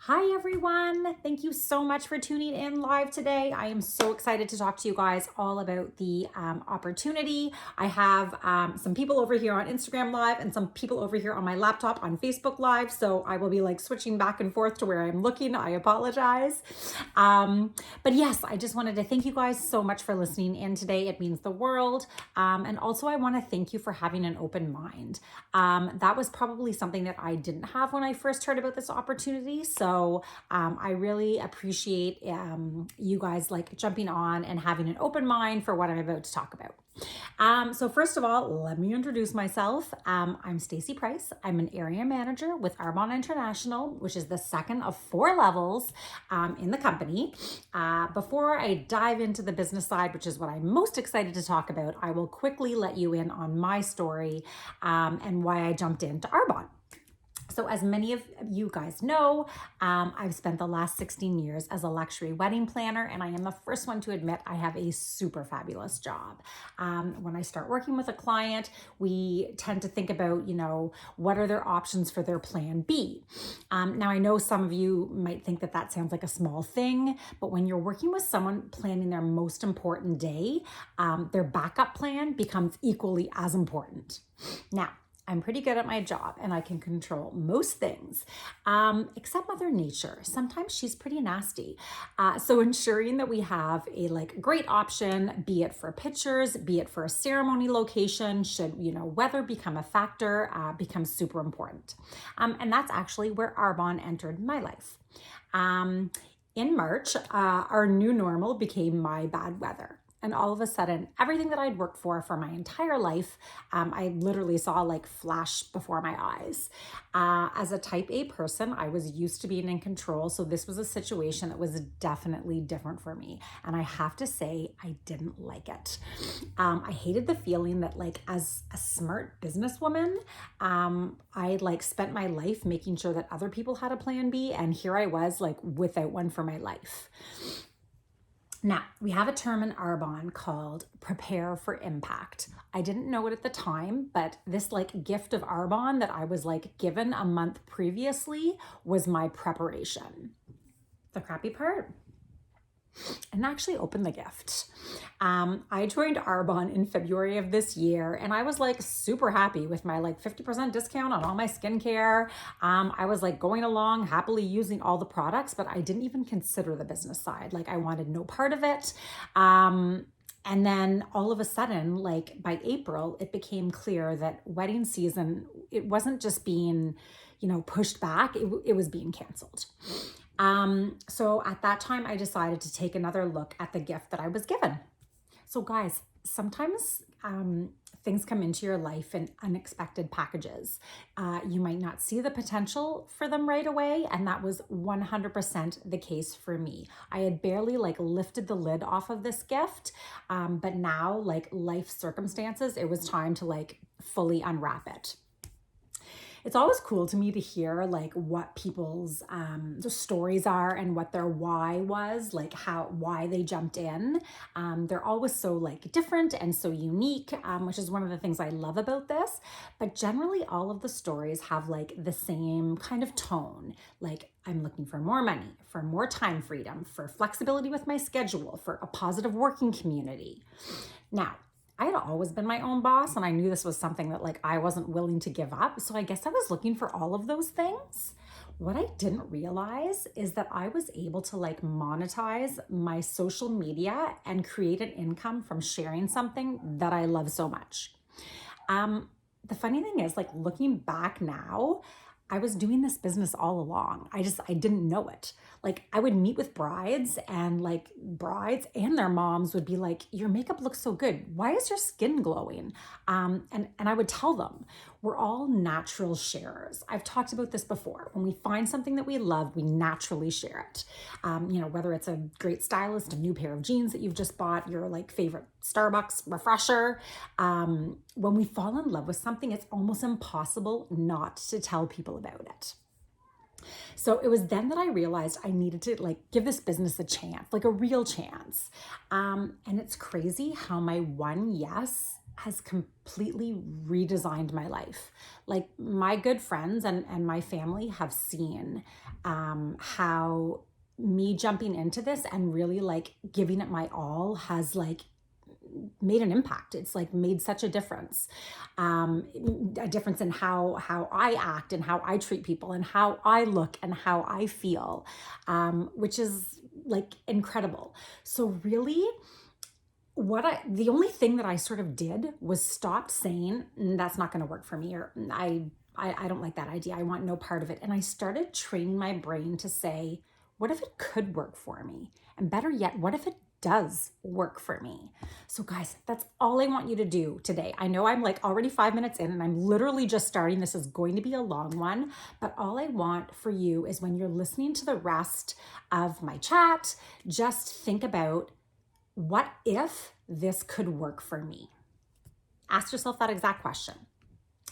Hi everyone. Thank you so much for tuning in live today. I am so excited to talk to you guys all about the opportunity. I have some people over here on Instagram Live and some people over here on my laptop on Facebook Live. So I will be like switching back and forth to where I'm looking. I apologize. But yes, I just wanted to thank you guys so much for listening in today. It means the world. And also I want to thank you for having an open mind. That was probably something that I didn't have when I first heard about this opportunity. So I really appreciate you guys like jumping on and having an open mind for what I'm about to talk about. So first of all, let me introduce myself. I'm Stacy Price. I'm an area manager with Arbonne International, which is the second of 4 levels in the company. Before I dive into the business side, which is what I'm most excited to talk about, I will quickly let you in on my story and why I jumped into Arbonne. So as many of you guys know, I've spent the last 16 years as a luxury wedding planner, and I am the first one to admit I have a super fabulous job. When I start working with a client, we tend to think about, what are their options for their plan B? Now, I know some of you might think that that sounds like a small thing, but when you're working with someone planning their most important day, their backup plan becomes equally as important. Now, I'm pretty good at my job and I can control most things, except Mother Nature. Sometimes she's pretty nasty. So ensuring that we have a great option, be it for pictures, be it for a ceremony location, should, weather become a factor, becomes super important. And that's actually where Arbonne entered my life. In March, our new normal became my bad weather. And all of a sudden, everything that I'd worked for my entire life, I literally saw flash before my eyes. As a type A person, I was used to being in control. So this was a situation that was definitely different for me. And I have to say, I didn't like it. I hated the feeling that as a smart businesswoman, I spent my life making sure that other people had a plan B. And here I was without one for my life. Now, we have a term in Arbonne called prepare for impact. I didn't know it at the time, but this gift of Arbonne that I was given a month previously was my preparation. The crappy part? And actually opened the gift. I joined Arbonne in February of this year, and I was super happy with my 50% discount on all my skincare. I was going along happily using all the products, but I didn't even consider the business side. I wanted no part of it. And then all of a sudden, by April, it became clear that wedding season, it wasn't just being, pushed back, it was being canceled. So at that time, I decided to take another look at the gift that I was given. So guys, sometimes things come into your life in unexpected packages. You might not see the potential for them right away, and that was 100% the case for me. I had barely lifted the lid off of this gift, but now life circumstances, it was time to fully unwrap it. It's always cool to me to hear what people's stories are and what their why was, why they jumped in. They're always so different and so unique, which is one of the things I love about this. But generally all of the stories have the same kind of tone. I'm looking for more money, for more time freedom, for flexibility with my schedule, for a positive working community. Now, I had always been my own boss, and I knew this was something that I wasn't willing to give up. So I guess I was looking for all of those things. What I didn't realize is that I was able to monetize my social media and create an income from sharing something that I love so much. The funny thing is, looking back now, I was doing this business all along. I didn't know it. I would meet with brides and brides and their moms would be your makeup looks so good. Why is your skin glowing? And I would tell them, we're all natural sharers. I've talked about this before. When we find something that we love, we naturally share it. Whether it's a great stylist, a new pair of jeans that you've just bought, your favorite Starbucks refresher. When we fall in love with something, it's almost impossible not to tell people about it. So it was then that I realized I needed to give this business a chance, a real chance. And it's crazy how my one yes has completely redesigned my life. Like my good friends and my family have seen how me jumping into this and really like giving it my all has like made an impact. It's like made such a difference, a difference in how I act and how I treat people and how I look and how I feel, which is like incredible. So really, the only thing that I sort of did was stop saying that's not going to work for me, or I don't like that idea. I want no part of it. And I started training my brain to say, what if it could work for me? And better yet, what if it does work for me? So guys, that's all I want you to do today. I know I'm like already 5 minutes in and I'm literally just starting. This is going to be a long one, but all I want for you is when you're listening to the rest of my chat, just think about, what if this could work for me? Ask yourself that exact question.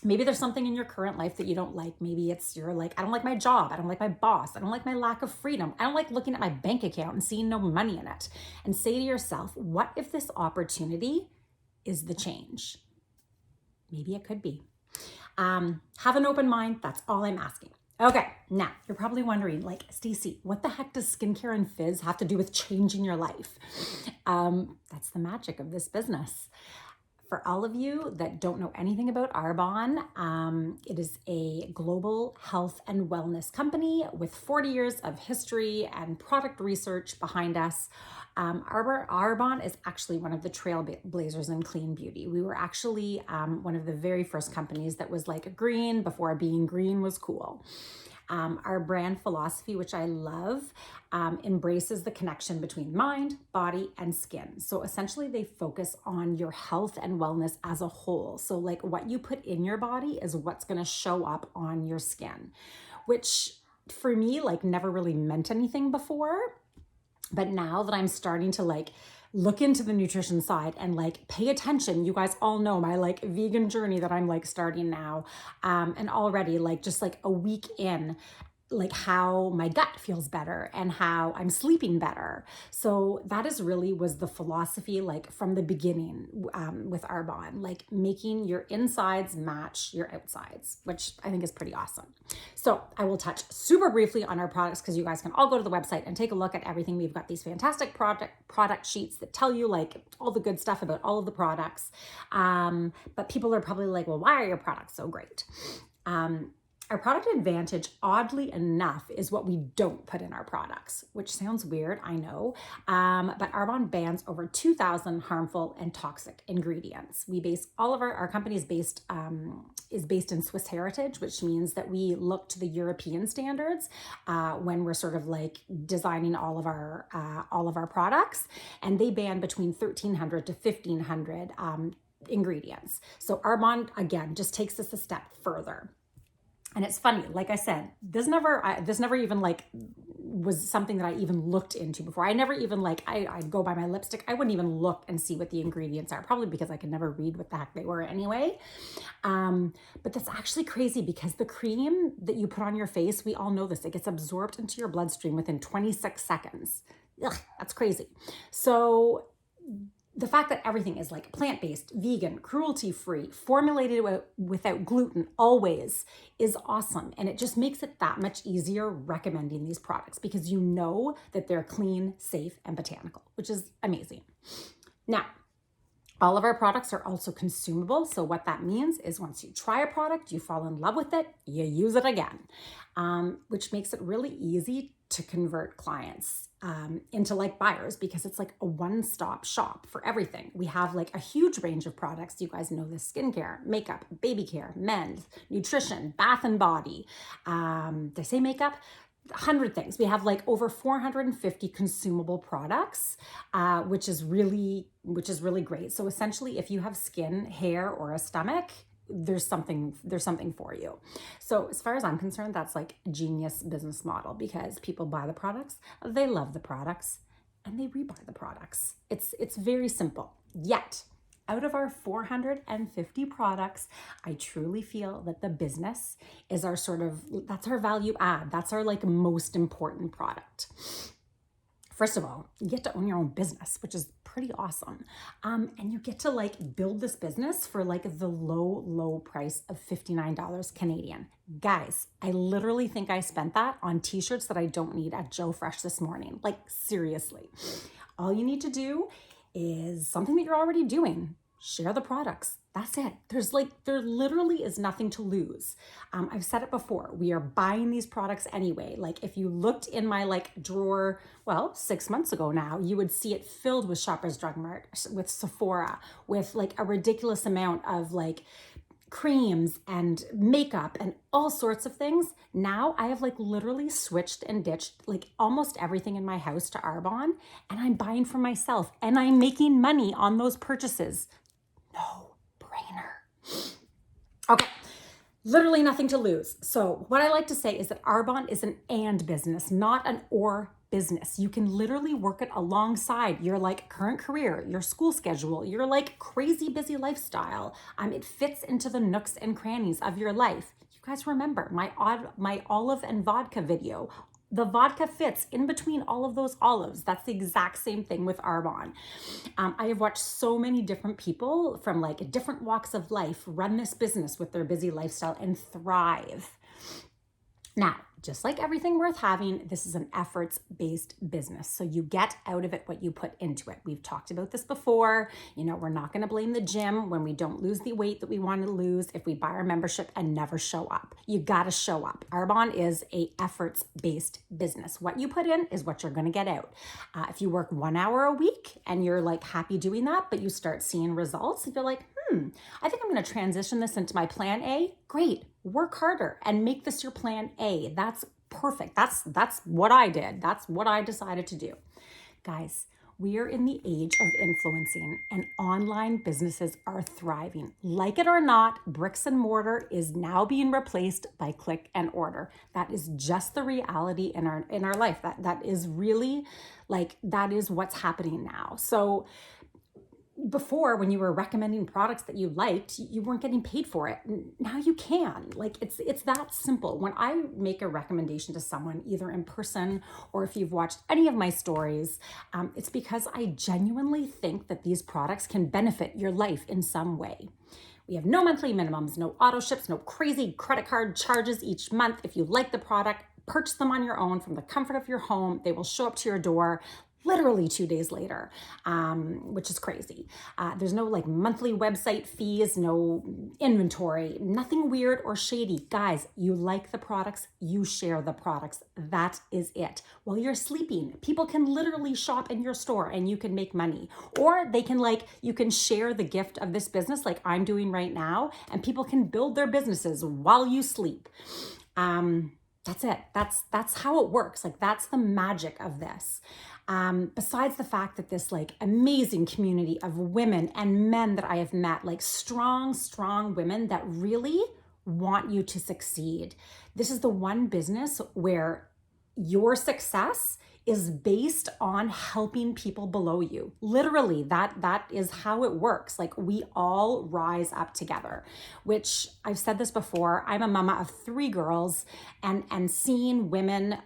Maybe there's something in your current life that you don't like. Maybe it's you're like, I don't like my job. I don't like my boss. I don't like my lack of freedom. I don't like looking at my bank account and seeing no money in it. And say to yourself, what if this opportunity is the change? Maybe it could be. Have an open mind. That's all I'm asking. Okay, now you're probably wondering, like, Stacey, what the heck does skincare and fizz have to do with changing your life? That's the magic of this business. For all of you that don't know anything about Arbonne, it is a global health and wellness company with 40 years of history and product research behind us. Arbonne is actually one of the trailblazers in clean beauty. We were actually one of the very first companies that was like green before being green was cool. Our brand philosophy, which I love, embraces the connection between mind, body, and skin. So essentially they focus on your health and wellness as a whole. So like what you put in your body is what's going to show up on your skin, which for me, like never really meant anything before. But now that I'm starting to like look into the nutrition side and like pay attention, you guys all know my like vegan journey that I'm like starting now. And already like just like a week in, like how my gut feels better and how I'm sleeping better. So that is really was the philosophy like from the beginning with Arbonne, like making your insides match your outsides, which I think is pretty awesome. So I will touch super briefly on our products because you guys can all go to the website and take a look at everything. We've got these fantastic product sheets that tell you like all the good stuff about all of the products. But people are probably like, well, why are your products so great? Our product advantage, oddly enough, is what we don't put in our products, which sounds weird, I know, but Arbonne bans over 2,000 harmful and toxic ingredients. We base all of our company is based in Swiss heritage, which means that we look to the European standards when we're sort of like designing all of our products, and they ban between 1,300 to 1,500 ingredients. So Arbonne again just takes this a step further. And it's funny, like I said, this never even like was something that I even looked into before. I never even like, I'd go buy my lipstick. I wouldn't even look and see what the ingredients are, probably because I could never read what the heck they were anyway. But that's actually crazy because the cream that you put on your face, we all know this, it gets absorbed into your bloodstream within 26 seconds. Ugh, that's crazy. So the fact that everything is like plant-based, vegan, cruelty-free, formulated without gluten always is awesome. And it just makes it that much easier recommending these products because you know that they're clean, safe, and botanical, which is amazing. Now, all of our products are also consumable. So what that means is once you try a product, you fall in love with it, you use it again, which makes it really easy to convert clients into like buyers because it's like a one-stop shop for everything. We have like a huge range of products. You guys know this: skincare, makeup, baby care, men's, nutrition, bath and body. Did I say makeup? 100 things. We have like over 450 consumable products, which is really great. So essentially, if you have skin, hair, or a stomach, there's something for you. So as far as I'm concerned, that's like a genius business model because people buy the products, they love the products, and they rebuy the products. It's very simple. Yet, out of our 450 products, I truly feel that the business is that's our value add. That's our like most important product. First of all, you get to own your own business, which is pretty awesome. And you get to like build this business for like the low price of $59 Canadian. Guys, I literally think I spent that on t-shirts that I don't need at Joe Fresh this morning. Like seriously, all you need to do is something that you're already doing. Share the products. That's it. There literally is nothing to lose. I've said it before. We are buying these products anyway. Like if you looked in my like drawer, well, 6 months ago now, you would see it filled with Shoppers Drug Mart, with Sephora, with like a ridiculous amount of like creams and makeup and all sorts of things. Now I have like literally switched and ditched like almost everything in my house to Arbonne, and I'm buying for myself and I'm making money on those purchases. No brainer. Okay, literally nothing to lose. So what I like to say is that Arbonne is an and business, not an or business. You can literally work it alongside your like current career, your school schedule, your like crazy busy lifestyle. It fits into the nooks and crannies of your life. You guys remember my olive and vodka video. The vodka fits in between all of those olives. That's the exact same thing with Arbonne. I have watched so many different people from like different walks of life run this business with their busy lifestyle and thrive. Now, just like everything worth having, this is an efforts-based business. So you get out of it what you put into it. We've talked about this before. You know, we're not going to blame the gym when we don't lose the weight that we want to lose if we buy our membership and never show up. You got to show up. Arbonne is a efforts-based business. What you put in is what you're going to get out. If you work 1 hour a week and you're like happy doing that, but you start seeing results and you're like, I think I'm going to transition this into my plan A. Great. Work harder and make this your plan A. That's perfect. That's what I did. That's what I decided to do. Guys, we are in the age of influencing and online businesses are thriving. Like it or not, bricks and mortar is now being replaced by click and order. That is just the reality in our life. That is really like, that is what's happening now. So before, when you were recommending products that you liked, you weren't getting paid for it. Now you can. Like it's that simple. When I make a recommendation to someone, either in person or if you've watched any of my stories, it's because I genuinely think that these products can benefit your life in some way. We have no monthly minimums, no auto ships, no crazy credit card charges each month. If you like the product, purchase them on your own from the comfort of your home. They will show up to your door literally 2 days later, which is crazy. There's no like monthly website fees, no inventory, nothing weird or shady. Guys, you like the products, you share the products. That is it. While you're sleeping, people can literally shop in your store and you can make money. Or they can you can share the gift of this business like I'm doing right now, and people can build their businesses while you sleep. That's it. That's how it works. Like that's the magic of this. Besides the fact that this like amazing community of women and men that I have met, like strong women that really want you to succeed. This is the one business where your success is based on helping people below you. Literally, that is how it works. Like we all rise up together, which I've said this before. I'm a mama of 3 girls, and seeing women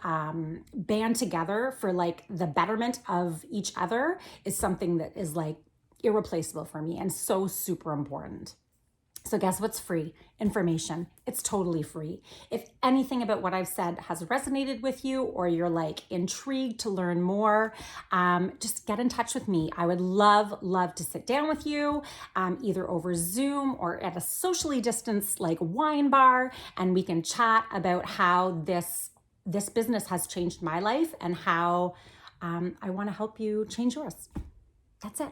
band together for like the betterment of each other is something that is like irreplaceable for me and so super important. So guess what's free? Information. It's totally free. If anything about what I've said has resonated with you or you're like intrigued to learn more, just get in touch with me. I would love to sit down with you, either over Zoom or at a socially distanced like wine bar, and we can chat about how this business has changed my life and how I want to help you change yours. That's it.